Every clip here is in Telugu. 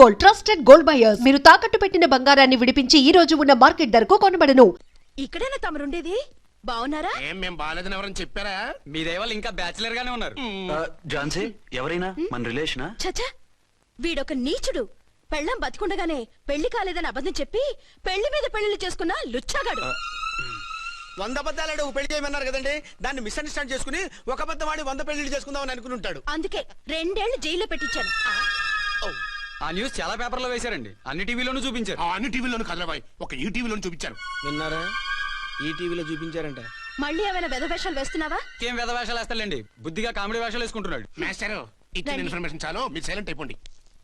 Gold, trusted gold buyers. మీరు తాకట్టు పెట్టిన బంగారాన్ని విడిపించి ఈ రోజు ఉన్న మార్కెట్ ధరకు కొనబడను. ఇక్కడేనా తమరుండేది? బావున్నారా? మేము బాలేదని ఎవరని చెప్పారా? మీ దయవల్ల ఇంకా బ్యాచిలర్ గానే ఉన్నారు. ఝాన్సీ ఎవరైనా మన రిలేషనా? చచ్చా, వీడొక నీచుడు. పెళ్ళం బతికుండగానే పెళ్లి కాలేదని అబద్ధం చెప్పి పెళ్లి మీద పెళ్లిళ్ళు చేసుకున్న లుచ్చాగాడు. 100 అబద్ధాలు పెళ్లి చేయమన్నారు కదండి, దాన్ని మిస్అండర్స్టాండ్ చేసుకుని ఒక అబద్ధం వాడి 100 పెళ్లిళ్ళు చేసుకుందామని అనుకుని ఉంటాడు. అందుకే 2 ఏళ్లు జైల్లో పెట్టించాను. ఆ న్యూస్ చాలా పేపర్లో వేశారండి, అన్ని టీవీలోనూ చూపించారు. అన్ని టీవీలోను కదలబాయ్, ఒక ఈ టీవీలోను చూపించారు. విన్నారా? ఈ టీవీలో చూపించారంట. మళ్ళీ ఏమైనా వెధవేషాలు వేస్తున్నావా? ఏం వేద వేషాలు వేస్తాడండి, బుద్ధిగా కామెడీ వేషాలు వేసుకుంటున్నాడు. మాస్టారు, ఇచ్చిన రండి. ఇన్ఫర్మేషన్ చాలు, మీరు సైలెంట్ అయిపోండి.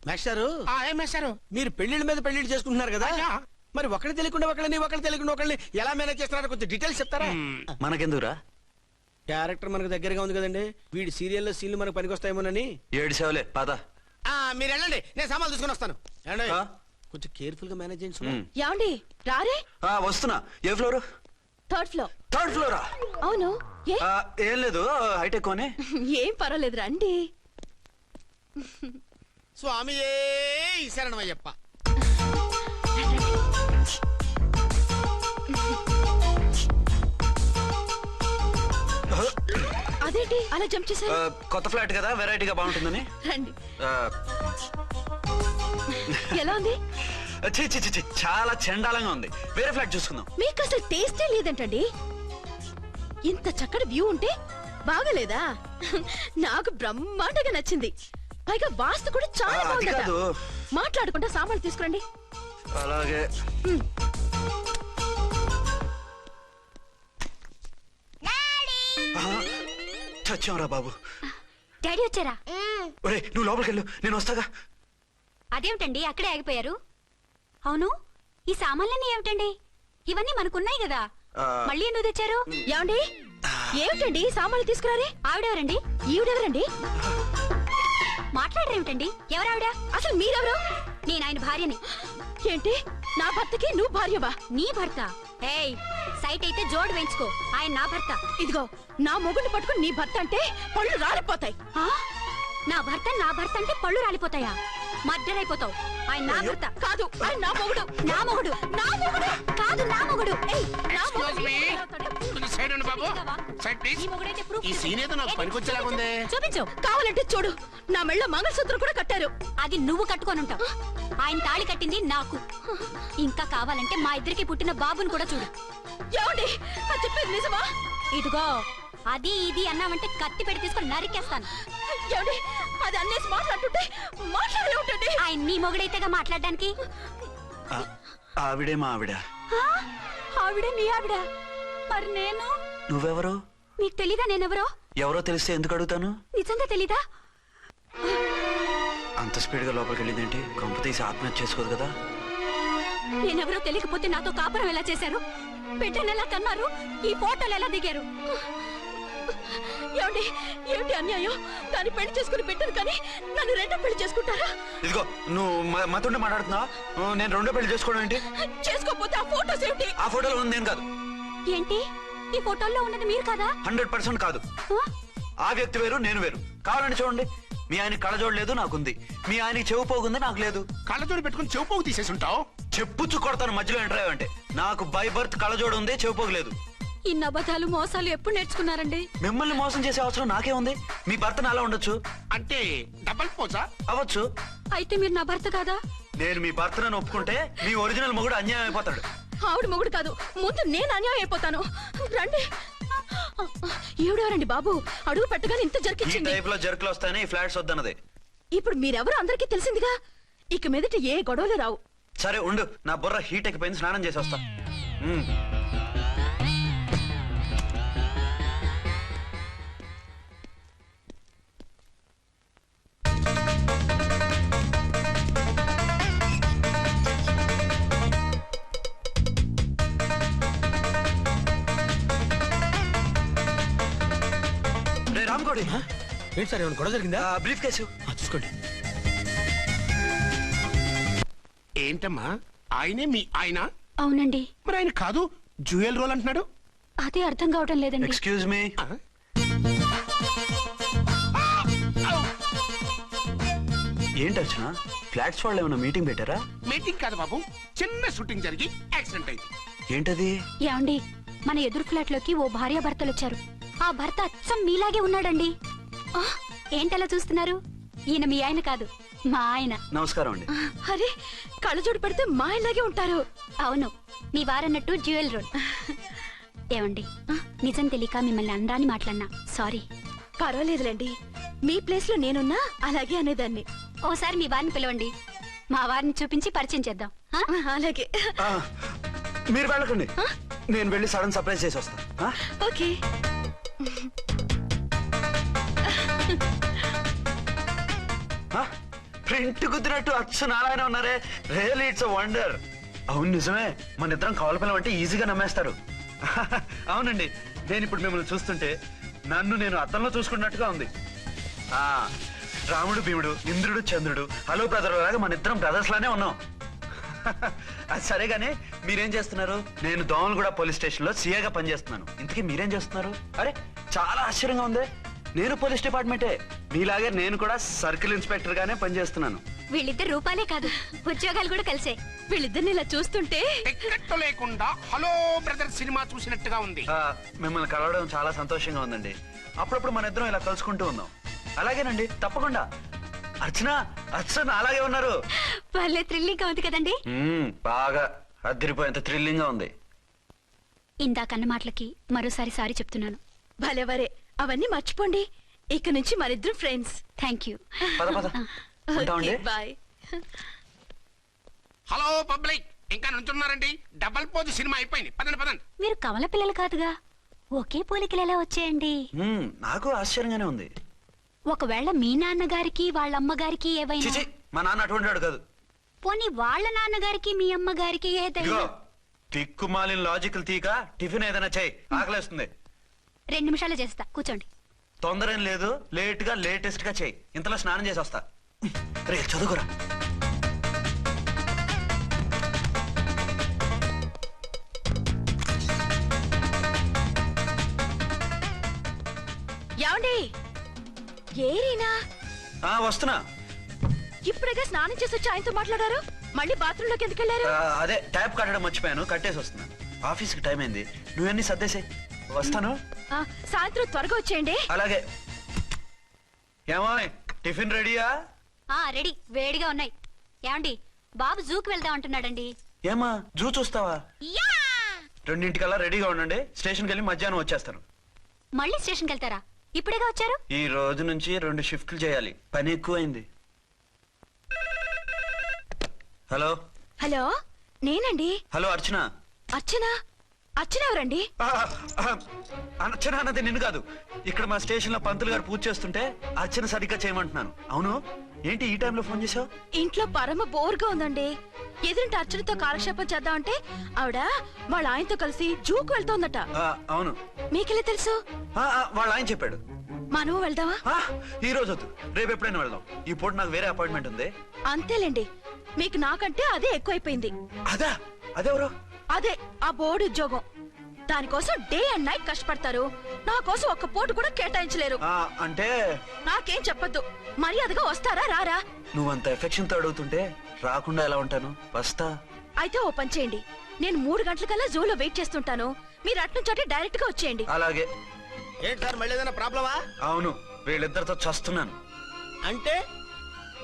మాస్టారు, ఏం మాస్టారు? మీరు పెళ్లిళ్ళ మీద పెళ్లిళ్ళు చేసుకుంటున్నారు కదా, అయ్యా. మరి ఒకళ్ళు తెలియకుండా ఒకళ్ళు తెలియకుండా ఒకళ్ళని ఎలా మేనేజ్ చేస్తున్నారో కొంచెం డీటెయిల్స్ చెప్తారా? మనకెందుకురా? క్యారెక్టర్ మనకు దగ్గరగా ఉంది కదండి, వీడి సీరియల్లో సీన్లు మనకు పనికొస్తాయేమోనని. 7 సేవలే పద. మీరు వెళ్ళండి, నేను సామాన్లు తీసుకుని వస్తాను. ఏమండి? కొంచెం కేర్ఫుల్ గా మేనేజ్ చేయండి సుమా. ఏమండి రారే? వస్తున్నా. ఏ ఫ్లోర్? 3rd floor. 3rd ఫ్లోరా? అవును. ఏ? ఏం లేదు, హైటెక్ అని. ఏం పర్వాలేదు, రండి. స్వామియే శరణమయ్యప్ప. అదేంటి అలా జంప్ చేశారు? కొత్త ఫ్లాట్ కదా, వెరైటీగా బాగుంటుందని. రండి. ఆ, ఎలా ఉంది? ఛీ, ఛీ, ఛీ, ఛీ, చాలా చండాలంగా ఉంది. వేరే ఫ్లాట్ చూసుకుందాం. మీకు అసలు టేస్టే లేదంటండి. ఇంత చక్కటి వ్యూ ఉంటే బాగలేదా? నాకు బ్రహ్మాండంగా నచ్చింది. పైగా వాస్తు కూడా చాలా అది బాగుందట. కాదు. మాట్లాడుకుంటా సామాన్లు తీసుకురండి. అలాగే. చచ్చాంరా బాబు. డాడీ వచ్చారా? ఒరే నువ్వు లోపలికి వెళ్ళు, నేను వస్తాగా. అదేమిటండి అక్కడే ఆగిపోయారు? అవును, ఈ సామాన్లన్నీ ఏమిటండి? ఇవన్నీ మనకున్నాయి కదా, మళ్ళీ ఎందుకు తెచ్చారు? ఏమండి, ఏమిటండి సామాన్లు తీసుకురారే? ఆవిడెవరండి? ఈవిడెవరండి? మాట్లాడరేమిటండి? ఎవరావిడ? అసలు మీరెవరు? నేను ఆయన భార్యని. ఏంటి, నా భర్తకి నువ్వు భార్యవా? నీ భర్త? ఏయ్, సైట్ అయితే జోడు వేయించుకో, ఆయన నా భర్త. ఇదిగో, నా మొగుడిని పట్టుకుని నీ భర్త అంటే పళ్ళు రాలిపోతాయి. ఆ? నా భర్త అంటే పళ్ళు రాలిపోతాయా? మర్డర్ అయిపోతావు. ఆయన నా భర్త కాదు, ఆయన నా మొగుడు. నా మొగుడు. నా మొగుడు కాదు, నా మొగుడు. ఏయ్, నా మొగుడు. Excuse me. కొంచెం side ఉండు బాబు. Side please. ఈ మొగుడైతే proof ఈ సీన్ ఏదో నాకు పనికొచ్చేలాగుందే. చూపించు. కావాలంటే చూడు, నా మెళ్ళ మంగళసూత్రం కూడా కట్టారు. అది నువ్వు కట్టుకొని ఉంటావు. ఆయన తాళి కట్టింది నాకు. ఇంకా కావాలంటే మా ఇద్దరికి పుట్టిన బాబుని కూడా చూడు. ఏమండి, అది చెప్పేది నిజమా? ఇదిగో, అది ఇది అన్నావంటే కత్తి పెట్టి తీసుకొని నరికేస్తాను. ఏమండి, అది అన్నేసి మాట్లాడుతుంటే మాట్లాడే ఉంటుంది. ఆయన నీ మొగుడైతేగా మాట్లాడడానికి. ఆవిడే మా ఆవిడ. ఆ? ఆవిడే మీ ఆవిడ? మరి నేను? నువ్వెవరు? మీకు తెలీదా నేనెవరో? ఎవరో తెలిస్తే ఎందుకు అడుగుతాను? నిజంగా తెలీదా? అంత స్పీడ్ గా లోపలికి వెళ్ళిందేంటి? కొంప తీసి ఆత్మహత్య చేసుకోదు కదా. నేనెవరో తెలియకపోతే నాతో కాపురం ఎలా చేశారు? బిడ్డను ఎలా కన్నారు? ఈ ఫోటోలు ఎలా దిగారు? ఏమండి, ఏమిటి అన్యాయం? దాన్ని పెళ్లి చేసుకుని పెట్టాను కానీ నన్ను రెండో పెళ్లి చేసుకుంటారా? ఇదిగో నువ్వు మాతోనే మాట్లాడుతున్నావా? నేను రెండో పెళ్లి చేసుకోవడం ఏంటి? చేసుకోకపోతే ఆ ఫోటోస్ ఏమిటి? ఆ ఫోటోలో ఉంది నేను కాదు. ఏంటి, ఈ ఫోటోల్లో ఉన్నది మీరు కాదా? 100% కాదు. ఆ? ఆ వ్యక్తి వేరు, నేను వేరు. కావాలంటే చూడండి, మీ ఆయనకి కళ్ళజోడు లేదు, నాకుంది. మీ ఆయనకి చెవు పోగుంది, నాకు లేదు. కళ్ళజోడు పెట్టుకుని చెవుపోగు తీసేసి ఉంటావు. చెప్పుచ్చు కొడతాను మధ్యలో ఎంటర్ అంటే. నాకు బై బర్త్ కళ్ళజోడు ఉంది, చెవు పోగు లేదు. ఇన్ని అబద్ధాలు మోసాలు ఎప్పుడు నేర్చుకున్నారండి? మిమ్మల్ని మోసం చేసే అవసరం నాకే ఉంది. మీ భర్తను అలా ఉండొచ్చు. అంటే డబల్ పోజా? అవ్వచ్చు. అయితే మీరు నా భర్త కాదా? నేను మీ భర్తను ఒప్పుకుంటే మీ ఒరిజినల్ మొగుడు అన్యాయం అయిపోతాడు. ఆవిడ మొగుడు కాదు, ముందు నేను అన్యాయం అయిపోతాను. రండి. ఈవిడెవరండి బాబు? అడుగు పెట్టగానే ఇంత ఈ జరికిచ్చింది. టైప్ లో జర్కులు వస్తాయని ఈ ఫ్లాట్స్ వద్దన్నది. ఇప్పుడు మీరెవరో అందరికీ తెలిసిందిగా, ఇక మీదట ఏ గొడవలు రావు. సరే ఉండు, నా బుర్ర హీట్ ఎక్కిపోయింది, స్నానం చేసి వస్తా. రే రామ్కోడి, ఏంటి సార్, ఏమైనా గొడవ జరిగిందా? బ్రీఫ్ కేసు చూసుకోండి. ఏంటమ్మా, ఆయనే మీ ఆయన? అవునండి. మరి ఆయన కాదు, జ్యూయల్ రోల్ అంటున్నాడు. అదే అర్థం కావటం లేదండి. Excuse me. ఏంటి అర్చన, ఫ్లాట్స్ వాళ్ళు ఏమైనా మీటింగ్ పెట్టారా? మీటింగ్ కాదు బాబు, చిన్న షూటింగ్ జరిగి యాక్సిడెంట్ అయింది. ఏంటది? ఏమండి, మన ఎదురు ఫ్లాట్ లోకి ఓ భార్య భర్తలు వచ్చారు. ఆ భర్త అచ్చం మీలాగే ఉన్నాడండి. ఆ, ఏంటలా చూస్తున్నారు? ఈయన మీ ఆయన కాదు, మా ఆయన. నమస్కారం అండి. అరే, కళ్ళజోడు పెడితే మా ఇలాగే ఉంటారు. అవును, మీ వారన్నట్టు జ్యువెల్ రోడ్. ఏమండి, నిజం తెలియక మిమ్మల్ని అందాన్ని మాట్లాడినా సారీ. పర్వాలేదులేండి, మీ ప్లేస్ లో నేనున్నా అలాగే అనేదాన్ని. ఓసారి మీ వారిని పిలవండి, మా వారిని చూపించి పరిచయం చేద్దాం. ఆ? అలాగే. ఆ, మీరు వెళ్ళకండి, నేను వెళ్ళి సడన్ సర్ప్రైజ్ చేసి వస్తాను. ఆ? ఓకే. ఆ? ప్రింట్ కుదిరినట్టు అచ్చు నారాయణ ఉన్నారే, రియల్లీ ఇట్స్ అ వండర్. అవును నిజమే, మన ఇద్దరం కవల పిల్లం అంటే ఈజీగా నమ్మేస్తారు. అవునండి, నేను ఇప్పుడు మిమ్మల్ని చూస్తుంటే నన్ను నేను అద్దంలో చూసుకున్నట్టుగా ఉంది. ఆ రాముడు భీముడు, ఇంద్రుడు చంద్రుడు, హలో బ్రదర్ లాగా మన ఇద్దరం బ్రదర్స్ లానే ఉన్నాం. అది సరేగానే మీరేం చేస్తున్నారు? నేను దోమలగూడ పోలీస్ స్టేషన్ లో సీఏగా పనిచేస్తున్నాను. ఇంతకీ మీరేం చేస్తున్నారు? అరే చాలా ఆశ్చర్యంగా ఉంది, నేను పోలీస్ డిపార్ట్మెంటే, మీలాగే నేను కూడా సర్కిల్ ఇన్స్పెక్టర్ గానే పనిచేస్తున్నాను. వీళ్ళిద్దరు రూపాలే కాదు, ఉద్యోగాలు కూడా కలిసే. వీళ్ళిద్దరిని ఇలా చూస్తుంటే టికెట్ లేకుండా హలో బ్రదర్ సినిమా చూసినట్టుగా ఉంది. మిమ్మల్ని కలవడం చాలా సంతోషంగా ఉందండి. అప్పుడప్పుడు మన ఇద్దరం ఇలా కలుసుకుంటూ ఉందాం. అలాగేనండి, తప్పకుండా. అర్చన, అర్చన అలాగే ఉన్నారు. వాళ్ళే థ్రిల్లింగ్ గా ఉంది కదండి. బాగా అదిరిపోయేంత థ్రిల్లింగ్ గా ఉంది. ఇందాకన్న మాటలకి మరోసారి సారీ చెప్తున్నాను. భలేవరే, అవన్నీ మర్చిపోండి. ఇక నుంచి మరిద్దరం ఫ్రెండ్స్. Thank you. పద పద ఉంటామండి. బాయ్. హలో పబ్లిక్, ఇంకా నుంచున్నారండి? డబల్ పోజ్ సినిమా అయిపోయింది, పదండి పదండి. మీరు కమల పిల్లలు కాదుగా, ఒకే పోలికలు ఎలా వచ్చాయండి? నాకు ఆశ్చర్యంగానే ఉంది. ఒకవేళ మీ నాన్నగారికి వాళ్ళ అమ్మగారికి ఏవైనా, చిచి, మా నాన్న అటువంటి వాడు కాదు. పోనీ వాళ్ళ నాన్నగారికి మీ అమ్మగారికి ఏదైనా. ఇదిగో తిక్కుమాలిన లాజికల్ తీక టిఫిన్ ఏదైనా చేయి, ఆకలేస్తుంది. 2 నిమిషాలు చేస్తా, కూర్చోండి. తొందర ఏం లేదు, లేట్ గా లేటెస్ట్ గా చేయి. ఇంతలో స్నానం చేసి వస్తా. రే చదువుకురా. ఏమండి, ఏరీనా? వస్తున్నా. ఇప్పుడేగా స్నానం చేసి వచ్చి ఆయనతో మాట్లాడారు, మళ్ళీ బాత్రూమ్ లోకి ఎందుకు వెళ్ళారు? అదే ట్యాప్ కట్టడం మర్చిపోయాను, కట్టేసి వస్తున్నాను. ఆఫీస్ కి టైం అయింది, నువ్వన్నీ సర్దేసే. వస్తాను. సాయంత్రం త్వరగా వచ్చేయండి. అలాగే. ఏమో టిఫిన్ రెడీయా? రెడీ, వేడిగా ఉన్నాయి. ఏమండి, బాబు జూకి వెళ్దాం అంటున్నాడండి. ఏమా జూ చూస్తావా? యా! 2:00 రెడీగా ఉండండి, స్టేషన్కి వెళ్ళి మధ్యాహ్నం వచ్చేస్తాను. మళ్ళీ స్టేషన్కి వెళ్తారా? ఇప్పుడేగా వచ్చారు. ఈ రోజు నుంచి 2 షిఫ్ట్లు చేయాలి, పని ఎక్కువైంది. హలో. హలో, నేనండి. హలో అర్చన. అర్చన? అర్చన ఎవరండి? అర్చన అన్నది నిన్ను కాదు. ఇక్కడ మా స్టేషన్ లో పంతులు గారు పూజ చేస్తుంటే అర్చన సరిగ్గా చేయమంటున్నాను. అవును, ఏంటి ఈ టైంలో ఫోన్ చేసావు? ఇంట్లో పరమ బోర్గా ఉందండి. ఎదురింటి అర్చనతో కాలక్షేపం చేద్దామంటే ఆవిడ వాళ్ళ ఆయనతో కలిసి జూకు వెళ్తోందట. అవును. మీకెళ్ళి తెలుసు? వాళ్ళ ఆయన చెప్పాడు. మనము వెళ్దామా? ఈ రోజు వద్దు, రేపు ఎప్పుడైనా వెళ్దాం. ఈ పూట నాకు వేరే అపాయింట్మెంట్ ఉంది. అంతేలేండి, మీకు నాకంటే అదే ఎక్కువైపోయింది. అదా? అదెవరు? అదే ఆ బోర్డు ఉద్యోగం. దానికోసం డే అండ్ నైట్ కష్టపడతారు, నా కోసం ఒక్క పూట కూడా కేటాయించలేరు. అంటే నాకేం చెప్పొద్దు, మర్యాదగా వస్తారా రారా? నువ్వంత ఎఫెక్షన్ తో అడుగుతుంటే రాకుండా ఎలా ఉంటాను, వస్తా. అయితే ఓ పని చేయండి, నేను 3 గంటలకల్లా జూలో వెయిట్ చేస్తుంటాను, మీరు అట్నుంచి డైరెక్ట్ గా వచ్చేయండి. అలాగే. ఏంటి సార్, మళ్ళీ ఏదైనా ప్రాబ్లమా? అవును, వీళ్ళిద్దరితో చస్తున్నాను. అంటే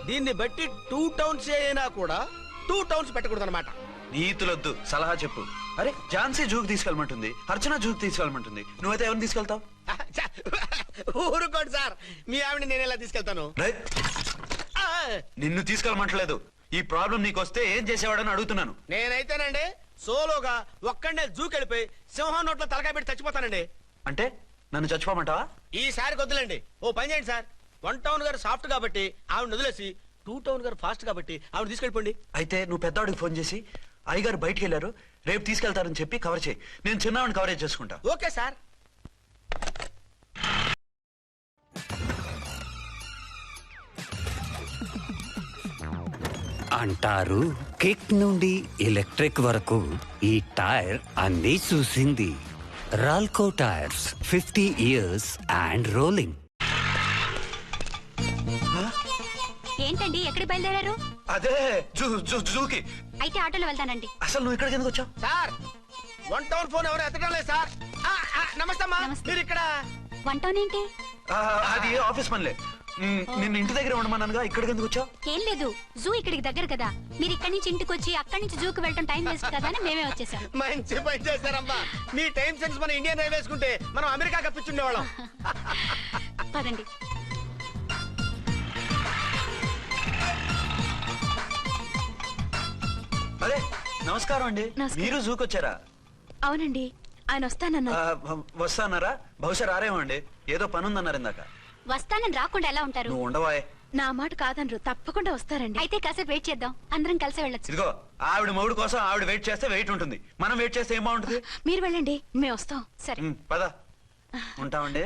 దీన్ని బట్టి 2 టౌన్స్ అయినా కూడా 2 టౌన్స్ పెట్టకూడదు అనమాట. నీతులొద్దు, సలహా చెప్పు. అరే ఝాన్సీ జూకి తీసుకెళ్ళమంటుంది, అర్చన జూకి తీసుకెళ్ళమంటుంది, నువ్వైతే ఎవరిని తీసుకెళ్తావు? ఊరుకోండి సార్, మీ ఆవిడ నేను ఎలా తీసుకెళ్తాను? నిన్ను తీసుకెళ్ళమంటలేదు. ఈ ప్రాబ్లం నీకు వస్తే ఏం చేసేవాడని అడుగుతున్నాను. నేనైతేనండి సోలోగా ఒక్కడే జూకెళ్ళిపోయి సింహం నోట్లో తలకాయ పెట్టి చచ్చిపోతానండి. అంటే నన్ను చచ్చిపోమంటావా? ఈసారి వద్దులేండి, ఓ పని చేయండి సార్. 1 టౌన్ గారు సాఫ్ట్ కాబట్టి ఆవిడ వదిలేసి 2 టౌన్ గారు ఫాస్ట్ కాబట్టి ఆవిడ తీసుకెళ్ళిపోండి. అయితే నువ్వు పెద్దవాడికి ఫోన్ చేసి అయ్యగారు బయటికి వెళ్ళారు, రేపు తీసుకెళ్తారని చెప్పి కవర్ చేయి. నేను చిన్నవాడిని కవరేజ్ చేసుకుంటా. Okay sir. అంటారు కిక్ నుండి ఎలక్ట్రిక్ వరకు ఈ టైర్ అన్నీ చూసింది. రాల్కో టైర్స్, 50 years అండ్ రోలింగ్. ఏంటండి, ఎక్కడ బయలుదేరారు? అదే జూకి. అయితే ఆటోలో వెళ్తానండి. అసలు నువ్వు ఇక్కడికి ఎందుకు వచ్చావు? సార్ 1 టౌన్ ఫోన్ ఎవరు ఎత్తడం లేదు సార్. నమస్తే అమ్మా. నమస్తే. మీరు ఇక్కడ వంటోనేంటి? అది ఆఫీస్ పనిలే. నిన్ను ఇంటి దగ్గర ఉండమన్నానుగా, ఇక్కడికి ఎందుకు వచ్చావు? ఏం లేదు, జూ ఇక్కడికి దగ్గర కదా, మీరు ఇక్కడి నుంచి ఇంటికి వచ్చి అక్కడి నుంచి జూకి వెళ్ళటం టైం వేస్ట్ కదా అని మేమే వచ్చేసాం. మంచి పని చేశారమ్మా. మీ టైం సెన్స్ మన ఇండియన్ రైల్వేస్ కుంటే మనం అమెరికా కప్పించుండేవాళ్ళం. పదండి. అదే నమస్కారం అండి. నమస్కారం. మీరు జూకి వచ్చారా? అవునండి, ఆయన వస్తానన్నారు. వస్తానారా? బహుశా రారేమో అండి, ఏదో పని ఉందన్నారు ఇందాక. వస్తానని రాకుండా ఎలా ఉంటారు? నువ్వు ఉండవాయ్. నా మాట కాదనరు, తప్పకుండా వస్తారండి. అయితే కాసేపు వెయిట్ చేద్దాం, అందరం కలిసి వెళ్ళొచ్చు. ఇదిగో ఆవిడ మొగుడు కోసం ఆవిడ వెయిట్ చేస్తే వెయిట్ ఉంటుంది, మనం వెయిట్ చేస్తే ఏం బాగుంటుంది? మీరు వెళ్ళండి, మేము వస్తాం. సరే. పద ఉంటామండి.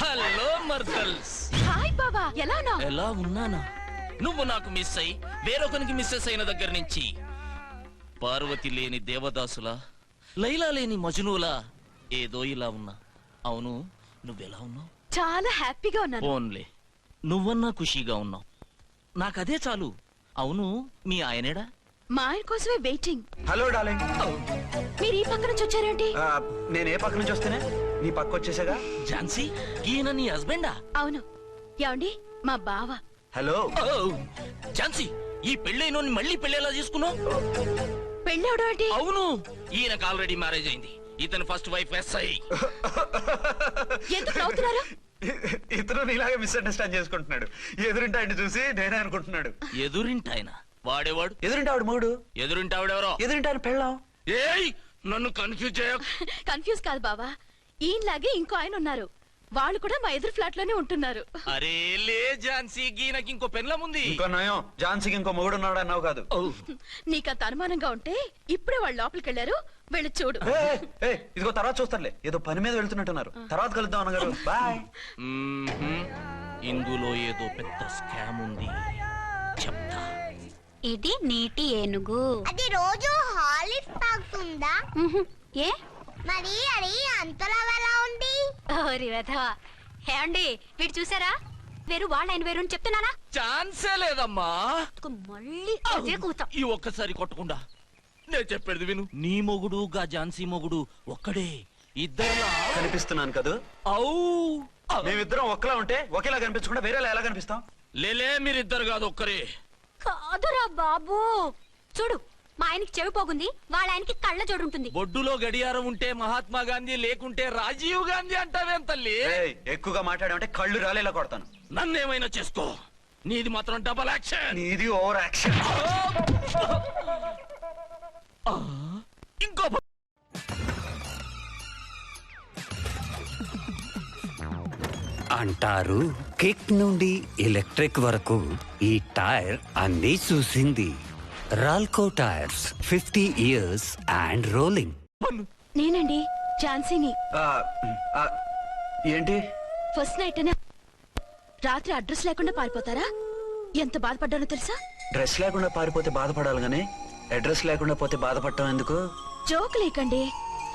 హలో మర్దల్స్, హాయ్ బాబా, ఎలా ఉన్నావు? ఎలా ఉన్నానా? నువ్వు నాకు మిస్ అయి వేరొకరికి మిస్సెస్ అయిన దగ్గర నుంచి పార్వతి లేని దేవదాసులా, లైలా లేని మజునులా ఏదో ఇలా ఉన్నా. అవును, నువ్వెలా ఉన్నావు? చాలా హ్యాపీగా ఉన్నాను. ఫోన్లే, నువ్వన్నా ఖుషీగా ఉన్నావు, నాకదే చాలు. అవును, మీ ఆయనేడా? మా ఆయన కోసమే వెయిటింగ్. Hello darling. మీరు ఈ పక్క నుంచి వచ్చారేంటి? నేను ఏ పక్క నుంచి వస్తేనే నీ పక్క వచ్చేసాగా. ఝాన్సీ, ఈయన నీ హస్బెండా? అవును. ఏమండి, మా బావ. హలో. ఓ, ఝాన్సీ, ఈ పెళ్ళైనోని మళ్ళీ పెళ్ళేలా చేసుకున్నావు? పెళ్ళవడం ఏంటి? అవును, ఈయనకు ఆల్రెడీ మ్యారేజ్ అయింది. ఇతను ఫస్ట్ వైఫ్ ఎస్ఐ. ఎందుకు నవ్వుతున్నారు? ఇతను నీలాగే మిస్అండర్స్టాండ్ చేసుకుంటున్నాడు. ఎదురింటి ఆయన చూసి నేనే అనుకుంటున్నాడు. ఎదురింటాయన వాడేవాడు? ఎదురింటి ఆవిడ మొగుడు. ఎదురింటి ఆవిడెవరో? ఎదురింటి ఆయన పెళ్ళాం. ఏయ్, నన్ను కన్ఫ్యూజ్ చేయ. కన్ఫ్యూజ్ కాదు బావా, ఈయనలాగే ఇంకో ఆయన ఉన్నారు, వాళ్ళు కూడా మా ఎదురు ఫ్లాట్ లోనే ఉంటున్నారు. అరే లే ఝాన్సీ, గీనకి ఇంకో పెన్లం ఉంది. ఇంకో నయం, ఝాన్సీకి ఇంకో మొగుడు ఉన్నాడు అన్నావు కాదు. నీకంత అనుమానంగా ఉంటే ఇప్పుడే వాళ్ళు లోపలికి వెళ్ళారు, వెళ్ళి చూడు. ఇదిగో తర్వాత చూస్తారులే, ఏదో పని మీద వెళ్తున్నట్టున్నారు. తర్వాత కలుద్దాం అన్నగారు. బాయ్. మ్మ్హ్మ్. ఇందులో ఏదో పెద్ద స్కామ్ ఉంది, చెప్తా. ఇది నీటి ఏనుగు. అది రోజు హాలిక్స్ తాగుతుందా? ఉహు. ఏ? మరి అది అంతలా ఎలా ఉంది? ఓరి వెధవా. ఏమండి, వీడు చూసారా? వేరు వాళ్ళైన వేరు అని చెప్తున్నానా? ఛాన్సే లేదమ్మా. మళ్ళీ అదే కూత. ఈ ఒక్కసారి కొట్టకుండా నేను చెప్పేది విను. నీ మొగుడు గా ఝాన్సీ మొగుడు ఒక్కడే, ఇద్దరులా కనిపిస్తున్నాను కదా. ఔ. మేమిద్దరం ఒక్కలా ఉంటే ఒకేలా కనిపించకుండా వేరేలా ఎలా కనిపిస్తాం? లేలే, మీరిద్దరు కాదు, ఒక్కరే. కాదురా బాబు, చూడు, మా ఆయనకి చెవి పోగుంది, వాళ్ళ ఆయనకి కళ్ళ జోడు ఉంటుంది. బొడ్డులో గడియారం ఉంటే మహాత్మా గాంధీ, లేకుంటే రాజీవ్ గాంధీ అంటావేం తల్లి? ఎక్కువగా మాట్లాడామంటే కళ్ళు రాలేలా కొడతాను. నన్నేమైనా చేసుకో, నీది మాత్రం డబల్ యాక్షన్. నీది ఓవర్ యాక్షన్. ఇంకో అంటారు కిక్ నుండి ఎలక్ట్రిక్ వరకు ఈ టైర్ అన్నీ చూసింది. రాల్కో టైర్స్ 50 years అండ్ రోలింగ్. నేనండి ఝాన్సీని. ఏంటి? ఫస్ట్ నైట్ అనే రాత్రి అడ్రస్ లేకుండా పారిపోతారా? ఎంత బాధపడ్డానో తెలుసా? డ్రెస్ లేకుండా పారిపోతే బాధపడాలి గానీ అడ్రస్ లేకుండా పోతే బాధపడటం ఎందుకు? జోక్ లేకండి,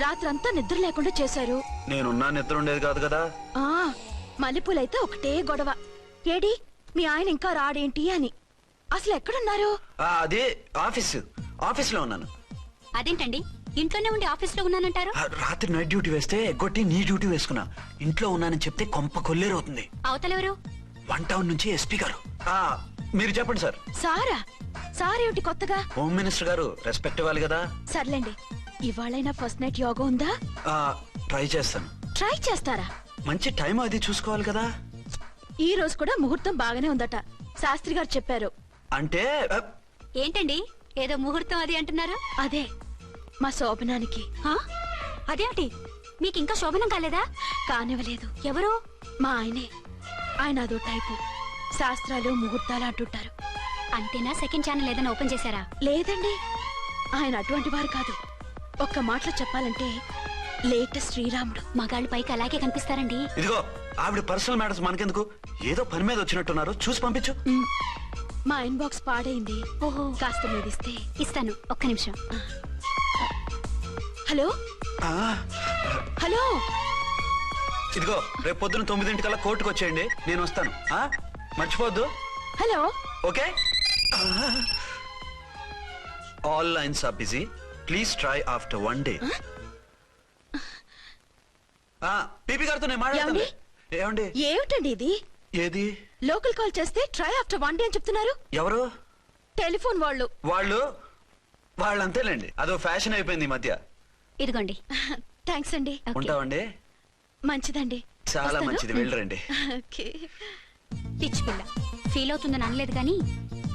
రాత్రంతా నిద్ర లేకుండా చేశారు. నేనున్నా నిద్ర ఉండేది కాదు కదా. ఆ మల్లెపూలైతే ఒకటే గొడవ, ఏడి మీ ఆయన ఇంకా రాడేంటి అని. అసలు ఎక్కడున్నారు? అదే ఆఫీస్ లో ఉన్నాను. అదేంటండి, ఇంట్లోనే ఉండి ఆఫీస్ లో ఉన్నానంటారు? రాత్రి నైట్ డ్యూటీ వేస్తే ఎగ్గొట్టి నీ డ్యూటీ వేసుకున్నా. ఇంట్లో ఉన్నానని చెప్తే కొంప కొల్లేరవుతుంది. అవతలెవరు? 1 టౌన్ నుంచి ఎస్పీ గారు. మీరు చెప్పండి సార్. సారా? సారేమిటి కొత్తగా? హోమ్ మినిస్టర్ గారు, రెస్పెక్ట్ ఇవ్వాలి కదా. సర్లేండి, ఇవాళైనా ఫస్ట్ నైట్ యోగా ఉందా? ట్రై చేస్తాను. ట్రై చేస్తారా? మంచి టైం అది చూసుకోవాలి కదా. ఈ రోజు కూడా ముహూర్తం బాగానే ఉందట, శాస్త్రి గారు చెప్పారు. అంటే ఏంటండి, ఏదో ముహూర్తం అది అంటున్నారు? అదే మా శోభనానికి. ఆ? అదేమిటి, మీకు ఇంకా శోభనం కాలేదా? కానివ్వలేదు. ఎవరు? మా ఆయనే. ఆయన అదో టైపు, శాస్త్రాలు ముహూర్తాలు అంటుంటారు. అంతేనా? సెకండ్ ఛానల్ ఏదైనా ఓపెన్ చేశారా? లేదండి, ఆయన అటువంటి వారు కాదు. ఒక్క మాటలో చెప్పాలంటే లేటెస్ట్ శ్రీరాముడు. మగాళ్ళు పైకి అలాగే కనిపిస్తారండి. ఇదిగో ఆవిడ పర్సనల్ మ్యాటర్స్ మనకెందుకు, ఏదో పని మీద వచ్చినట్టున్నారు, చూసి పంపించు. మా ఇన్బాక్స్ పాడైంది. ఓహో, కాస్త మీదిస్తే. ఇస్తాను, ఒక్క నిమిషం. హలో హలో, ఇదిగో రేపు పొద్దున 9 గంటలకల్లా కోర్టుకు వచ్చేయండి, నేను వస్తాను. మర్చిపోద్దు. Hello okay. All lines are busy. Please try after 1 day. పీపీ గారితో నేను మాట్లాడతాను. ఏమండి? ఏమిటండి ఇది? ఏది? లోకల్ కాల్ చేస్తే ట్రై ఆఫ్టర్ 1 day అని చెప్తున్నారు. ఎవరు? టెలిఫోన్ వాళ్ళు. వాళ్ళు అంతేలేండి, అదో ఫ్యాషన్ అయిపోయింది ఈ మధ్య. ఇదిగోండి. థ్యాంక్స్ అండి. ఉంటామండి. మంచిదండి. చాలా వస్తాను. మంచిది, వెళ్ళరండి. ఓకే. పిచ్చి పిల్ల ఫీల్ అవుతుందని అనలేదు కానీ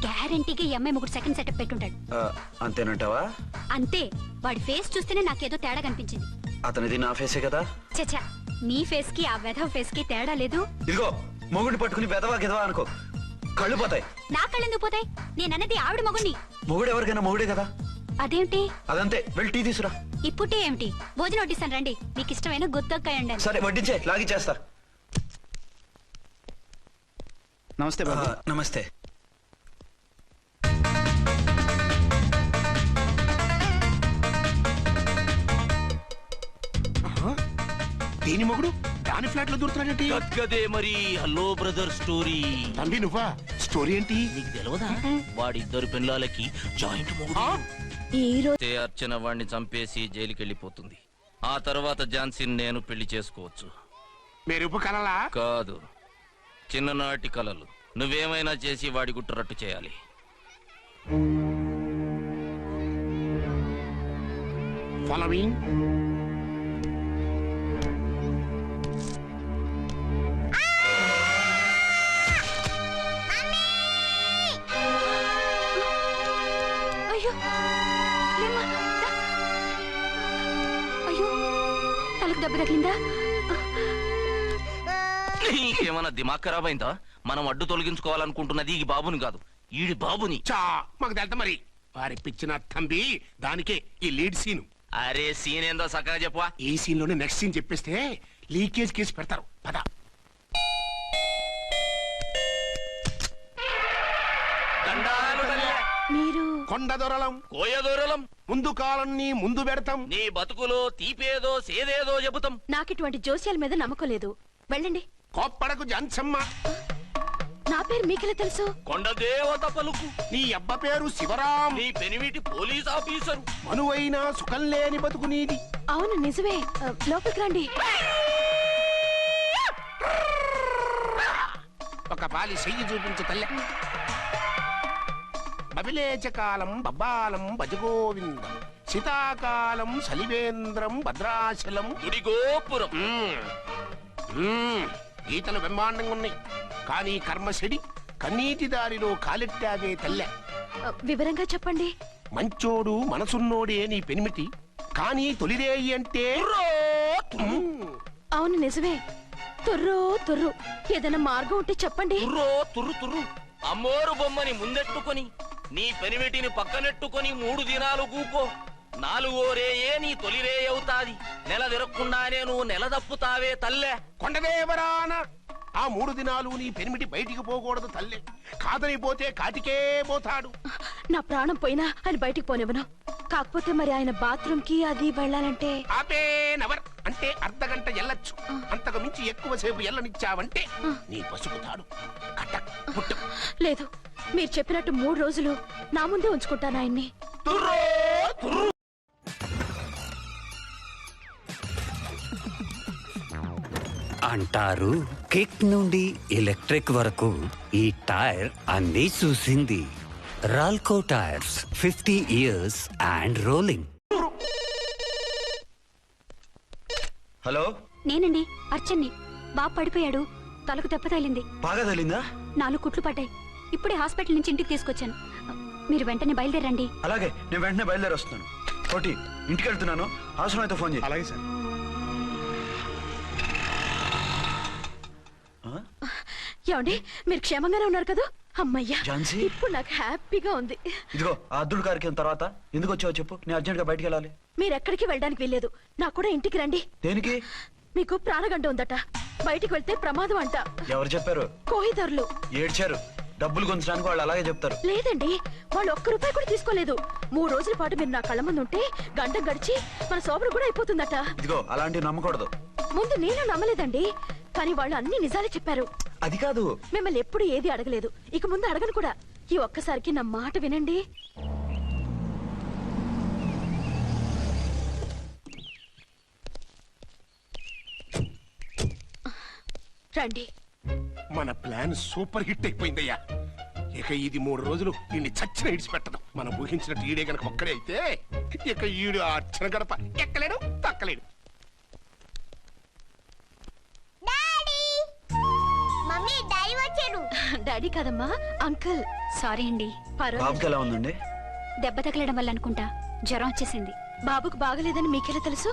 గ్యారంటీగా ఈ అమ్మాయి 3 సెకండ్ సెటప్ పెట్టుంటాడు. అంతేనంటావా? అంతే. వాడి ఫేస్ చూస్తేనే నాకేదో తేడా కనిపించింది. అతనిది నా ఫేసే కదా. చచ్చా, నీ ఫేస్ కి ఆ వెధవ ఫేస్ కి తేడా లేదు. ఇదిగో మొగుడిని పట్టుకుని వెదవా గెదవా అనుకో, కళ్ళు పోతాయి. నా కళ్ళెందుకు పోతాయి? నేనన్నది ఆవిడ మొగుణ్ణి. మొగుడు ఎవరికైనా మొగుడే కదా. అదేంటి? అదంతే, వెళ్ళి టీ తీసురా. ఇప్పుడే ఏమిటి? భోజనం వడ్డిస్తాను రండి. మీకు ఇష్టమైన గుత్తొక్కాయ ఉండండి. సరే వడ్డించే, లాగిచ్చేస్తా. నమస్తే బాబు. నమస్తే. దీని మొగుడు దాని ఫ్లాట్ లో దూరుతున్నాడేంటి? గద్గదే మరి హలో బ్రదర్ స్టోరీ. తండ్రి నువ్వా? స్టోరీ ఏంటి? నీకు తెలియదా? వాడిద్దరు పిల్లలకి జాయింట్ మొగుడు. ఈ రోజు అయితే అర్చన వాడిని చంపేసి జైలుకి వెళ్ళిపోతుంది. ఆ తర్వాత ఝాన్సీని నేను పెళ్లి చేసుకోవచ్చు. మెరుపు కలలా? కాదు, చిన్ననాటి కలలు. నువ్వేమైనా చేసి వాడి గుట్టురట్టు చేయాలి. ఫాలోయింగ్. అయ్యో లేమ్మా, దా. అయ్యో తలకు దెబ్బ తగిలిందా? నీకేమన్నా దిమాగ్ ఖరాబ్ అయిందా? మనం అడ్డు తొలగించుకోవాలనుకుంటున్నది ఈ బాబుని కాదు, ఈడి బాబుని. చా మాకు తెలుతా మరి. వారి పిచ్చిన తంబి దానికే ఈ లీడ్ సీన్. అరే సీన్ ఏందో చక్కగా చెప్పవా. ఈ సీన్ లోనే నెక్స్ట్ సీన్ చెప్పేస్తే లీకేజ్ కేసు పెడతారు. పద. దండాలు తల్లే. మీరు కొండ దొరలం, కోయ దూరలం. ముందు కాలాన్ని ముందు పెడతాం. నీ బతుకులో తీపేదో సేదేదో చెబుతాం. నాకు ఇటువంటి జోస్యాల మీద నమ్మకం లేదు. వెళ్ళండి. కోప్పడకు జాన్సమ్మ. నా పేరు మీకెలా తెలుసు? కొండ దేవత పలుకు. నీ అబ్బ పేరు శివరాం. నీ పెనిమిటి పోలీస్ ఆఫీసరు. మనువైన సుఖం లేని బతుకు నీది. అవును నిజమే. లోపలికి రండి. ఒక పాలి చెయ్యి చూపించు తల్లె. బబిలేచకాలం బబ్బాలం భజగోవిందం, శీతాకాలం సలివేంద్రం భద్రాచలం. గుడిగోపురం. గీతలు బ్రహ్మాండంగా ఉన్నాయి, కానీ కర్మశడి కన్నీటి దారిలో కాలెట్టావే తల్లె. వివరంగా చెప్పండి. మంచోడు మనసున్నోడే నీ పెనిమిటి, కానీ తొలిరేయి అంటే అవును నిజమే. తుర్రు తుర్రు. ఏదైనా మార్గం ఉంటే చెప్పండి. తుర్రో తుర్రు తుర్రు. అమ్మోరు బొమ్మని ముందెట్టుకొని నీ పెనిమిటిని పక్కనెట్టుకొని 3 దినాలు కూకో. 4వ రేయే నీ తొలి రే అవుతాది. నెల తిరగకుండానే నువ్వు నెల తప్పుతావే తల్లే. కొండదేవరాన ఆ 3 దినాలు నీ పెనిమిటి బయటికి పోకూడదు తల్లే. కాదని పోతే కాటికే పోతాడు. నా ప్రాణం పోయినా ఆయన బయటికి పోనివ్వను. కాకపోతే మరి ఆయన బాత్రూమ్ కి అది వెళ్ళాలంటే ఆపేనవర్ అంటే అర్ధగంట ఎల్లొచ్చు. అంతకు మించి ఎక్కువసేపు ఎల్లనిచ్చావంటే నీ పసుపుతాడు కట్టక్ పుట్టక్. లేదు, మీరు చెప్పినట్టు 3 రోజులు నా ముందే ఉంచుకుంటాను ఆయన్ని. తుర్రో తుర్రు. అంటారు కిక్ నుండి ఎలక్ట్రిక్ వరకు ఈ టైర్ అన్నీ చూసింది. రాల్కో tyres 50 years and rolling. Hello, నేనండి అర్చన్ని. బాబు పడిపోయాడు. తలకు దెబ్బ తగిలింది. బాగా తగిలిందా? 4 కుట్లు పడ్డాయి. ఇప్పుడే హాస్పిటల్ నుంచి ఇంటికి తీసుకొచ్చాను. మీరు వెంటనే బయలుదేరండి. అలాగే, నేను వెంటనే బయలుదేరి వస్తున్నాను. కోటి, ఇంటికి వెళ్తున్నాను. అవసరం అయితే ఫోన్ చేయి. అలాగే సార్. ఏమండి, మీరు క్షేమంగానే ఉన్నారు కదా? అమ్మయ్యా, ఝాన్సీ? ఇప్పుడు నాకు హ్యాపీగా ఉంది. ఇదిగో ఆ అద్దుడు కార్యక్రమం తర్వాత ఎందుకు వచ్చావో చెప్పు. నేను అర్జెంట్ గా బయటికి వెళ్ళాలి. మీరు ఎక్కడికి వెళ్ళడానికి వెళ్ళలేదు. నాకు కూడా ఇంటికి రండి. దేనికి? మీకు ప్రాణగంట ఉందట. బయటికి వెళ్తే ప్రమాదం అంట. ఎవరు చెప్పారు? కోహిదారులు ఏడ్చారు. డబ్బులు గుంచడానికి వాళ్ళు అలాగే చెప్తారు. లేదండి, వాళ్ళు ₹1 కూడా తీసుకోలేదు. 3 రోజుల పాటు మీరు నా కళ్ళ ముందు ఉంటే గంట గడిచి మన సోబరు కూడా అయిపోతుందట. ఇదిగో అలాంటివి నమ్మకూడదు. ముందు నేను నమ్మలేదండి, కానీ వాళ్ళు అన్ని నిజాలే చెప్పారు. అది కాదు. మిమ్మల్ని ఎప్పుడు ఏది అడగలేదు, ఇక ముందు అడగను కూడా. ఈ ఒక్కసారికి నా మాట వినండి. రండి. మన ప్లాన్ సూపర్ హిట్ అయిపోయిందయ్యా. ఇక ఇది 3 రోజులు దీన్ని చచ్చిన ఇడిచిపెట్టదు. మనం ఊహించినట్టు ఈడే గనక ఒక్కడే అయితే ఇక ఈడు ఆ అర్చన గడప ఎక్కలేడు, తక్కలేడు. డాడీ మమ్మీ డాడీ వచ్చారు. డాడీ కాదమ్మా, అంకుల్. సారీ అండి. బాబుకి ఎలా ఉందండి? దెబ్బ తగలడం వల్ల అనుకుంటా జ్వరం వచ్చేసింది. బాబుకు బాగలేదని మీకెలా తెలుసు?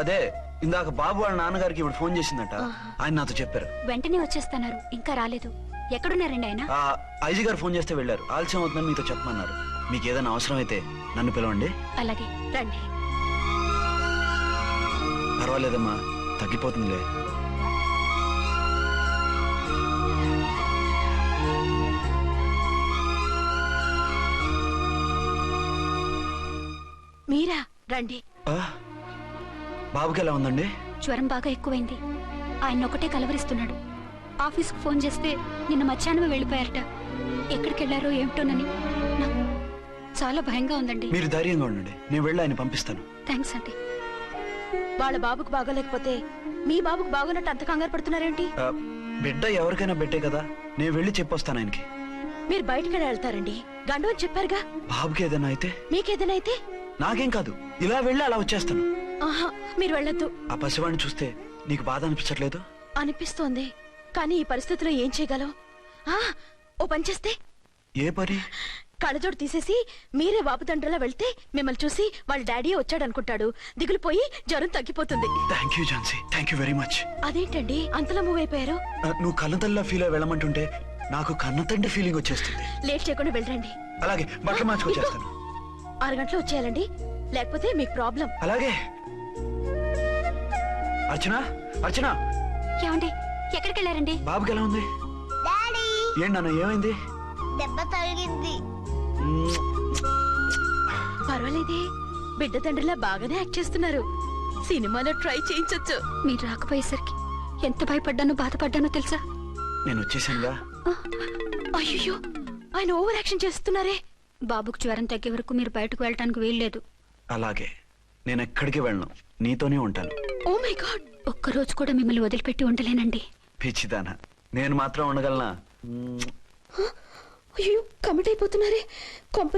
అదే ఇందాక బాబు వాళ్ళ నాన్నగారికి ఇప్పుడు ఫోన్ చేసిందట. ఆయన నాతో చెప్పారు. వెంటనే వచ్చేస్తున్నారు, ఇంకా రాలేదు. ఎక్కడున్నారండి ఆయన? ఐజీ గారు ఫోన్ చేస్తే వెళ్ళారు. ఆలస్యం అవుతుందని మీతో చెప్పమన్నారు. మీకు ఏదైనా అవసరం అయితే నన్ను పిలవండి. అలాగే రండి. పర్వాలేదమ్మా, తగ్గిపోతుందిలే. మీరా? రండి. బాబుకి ఎలా ఉందండి? జ్వరం బాగా ఎక్కువైంది. ఆయన ఒకటే కలవరిస్తున్నాడు. ఆఫీస్కు ఫోన్ చేస్తే నిన్న మధ్యాహ్నమే వెళ్ళిపోయారట. ఎక్కడికి వెళ్ళారో ఏమిటోనని నాకు చాలా భయంగా ఉందండి. మీరు ధైర్యంగా ఉండండి, నేను వెళ్ళి ఆయన పంపిస్తాను. థ్యాంక్స్ అండి. వాళ్ళ బాబుకు బాగోలేకపోతే మీ బాబుకు బాగోనట్టు అంత కంగారు పడుతున్నారేంటి? బిడ్డ ఎవరికైనా బిడ్డే కదా, నేను వెళ్ళి చెప్పొస్తాను ఆయనకి. మీరు బయటకు వెళ్తారండి, గండు అని చెప్పారుగా. బాబుకి ఏదైనా అయితే? మీకేదైనా అయితే? నాకేం కాదు, ఇలా వెళ్ళి అలా వచ్చేస్తాను. ఆహా, మీరు వెళ్ళొద్దు. ఆ పసివాడిని చూస్తే నీకు బాధ అనిపించట్లేదు? అనిపిస్తోంది, కానీ ఈ పరిస్థితిలో ఏం చేయగలం? ఓ పని చేస్తే? ఏ పని? కళ్ళజోడు తీసేసి మీరే వాపుతండ్రలా వెళ్తే మిమ్మల్ని చూసి వాళ్ళ డాడీ వచ్చాడనుకుంటాడు. దిగులు పోయి జ్వరం తగ్గిపోతుంది. Thank you Jhansi, thank you very much. అదేంటండి అంతలా మూవ్ అయిపోయారు? నువ్వు కన్నతల్లిలా ఫీల్ అయి వెళ్ళమంటుంటే నాకు కన్నతండ్రి ఫీలింగ్ వచ్చేస్తుంది. లేట్ చేయకుండా వెళ్ళండి. అలాగే, బట్టలు మార్చుకొచ్చేస్తాను. 6 గంటలు వచ్చేయాలండి, లేకపోతే మీకు ప్రాబ్లం. అలాగే. అర్చన, అర్చన. ఏమండి, ఎక్కడికి వెళ్ళారండి? బాబుకి ఎలా ఉంది? డాడీ ఏంటి నాన్న, ఏమైంది? దెబ్బ తగిలింది. పర్వాలేదే, బిడ్డ తండ్రిలా బాగానే యాక్ట్ చేస్తున్నారు. సినిమాలో ట్రై చేయించొచ్చు. మీరు రాకపోయేసరికి ఎంత భయపడ్డానో బాధపడ్డానో తెలుసా? నేను వచ్చేసానుగా. అయ్యో, ఆయన ఓవర్ యాక్షన్ చేస్తున్నారే. బాబుకు జ్వరం తగ్గే వరకు మీరు బయటకు వెళ్ళటానికి వీల్లేదు. అలాగే, నేను ఎక్కడికి వెళ్ళను, నీతోనే ఉంటాను. ఓ మై గాడ్, ఒక్కరోజు కూడా మిమ్మల్ని వదిలిపెట్టి ఉండలేనండి. పిచ్చిదానా, నేను మాత్రం ఉండగలనా? అయ్యో కమిట్ అయిపోతున్నారే. కొంప